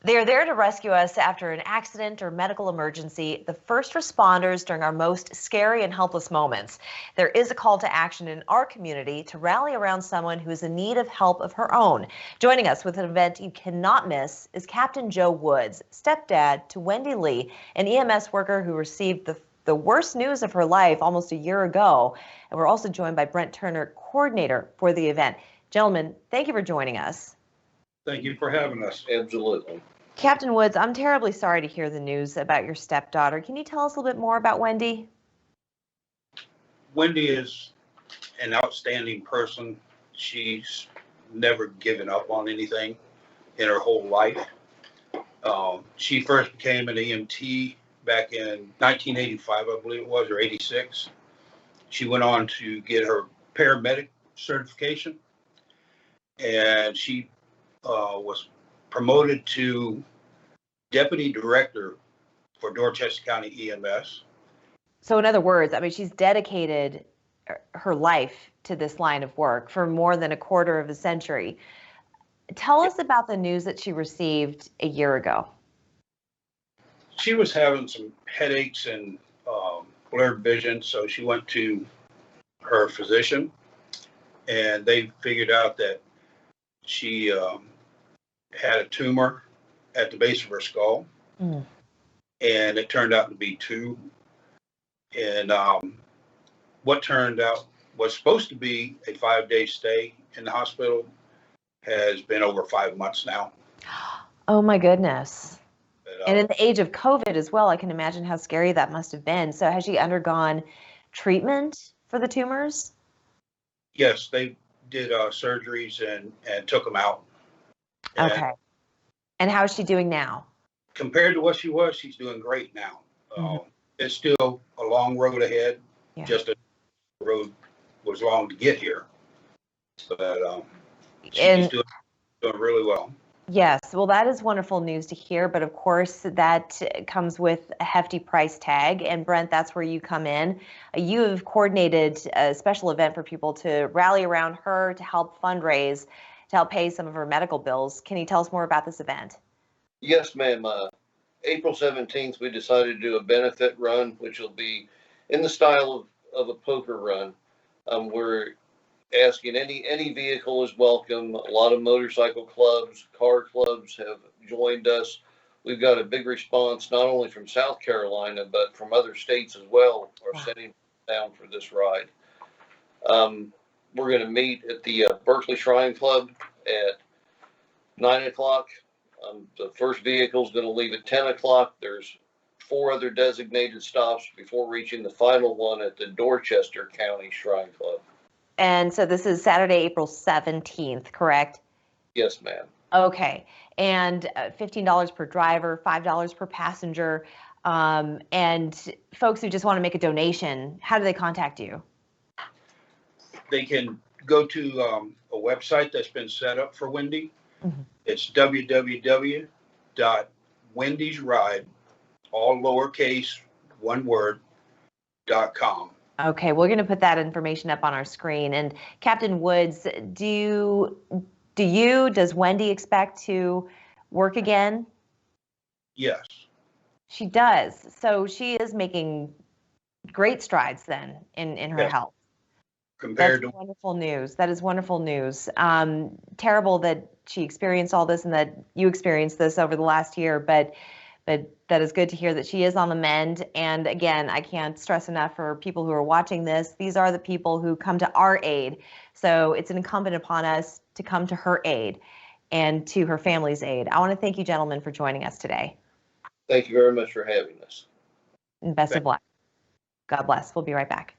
They are there to rescue us after an accident or medical emergency, the first responders during our most scary and helpless moments. There is a call to action in our community to rally around someone who is in need of help of her own. Joining us with an event you cannot miss is Captain Joe Woods, stepdad to Wendy Lee, an EMS worker who received the worst news of her life almost a year ago. And we're also joined by Brent Turner, coordinator for the event. Gentlemen, thank you for joining us. Thank you for having us. Absolutely. Captain Woods, I'm terribly sorry to hear the news about your stepdaughter. Can you tell us a little bit more about Wendy? Wendy is an outstanding person. She's never given up on anything in her whole life. She first became an EMT back in 1985, I believe it was, or 86. She went on to get her paramedic certification, and she was promoted to deputy director for Dorchester County EMS. So in other words, I mean, she's dedicated her life to this line of work for more than a quarter of a century. Tell us about the news that she received a year ago. She was having some headaches and blurred vision, so she went to her physician, and they figured out that she had a tumor at the base of her skull, and it turned out to be two. And what turned out was supposed to be a 5-day stay in the hospital has been over 5 months now. Oh my goodness. But, and in the age of COVID as well, I can imagine how scary that must have been. So has she undergone treatment for the tumors? Yes, they did surgeries and took them out. Okay. And how is she doing now? Compared to what she was, she's doing great now. It's still a long road ahead. Yeah. Just the road was long to get here. But she's doing really well. Yes, well, that is wonderful news to hear. But of course, that comes with a hefty price tag. And Brent, that's where you come in. You have coordinated a special event for people to rally around her to help fundraise, to help pay some of her medical bills. Can you tell us more about this event? Yes, ma'am. April 17th, we decided to do a benefit run, which will be in the style of a poker run. We're asking any vehicle is welcome. A lot of motorcycle clubs, car clubs have joined us. We've got a big response, not only from South Carolina, but from other states as well, are sending down for this ride. We're going to meet at the Berkeley Shrine Club at 9 o'clock. The first vehicle is going to leave at 10 o'clock. There's 4 other designated stops before reaching the final one at the Dorchester County Shrine Club. And so this is Saturday, April 17th, correct? Yes, ma'am. Okay. And $15 per driver, $5 per passenger. And folks who just want to make a donation, how do they contact you? They can go to a website that's been set up for Wendy. It's www.wendysride, all lowercase, one word, .com. Okay, we're going to put that information up on our screen. And Captain Woods, does Wendy expect to work again? Yes. She does. So she is making great strides then in her health. That's wonderful news. That is wonderful news. Terrible that she experienced all this and that you experienced this over the last year, but that is good to hear that she is on the mend. And again, I can't stress enough for people who are watching this, these are the people who come to our aid. So it's incumbent upon us to come to her aid and to her family's aid. I want to thank you, gentlemen, for joining us today. Thank you very much for having us. And best of luck. God bless. We'll be right back.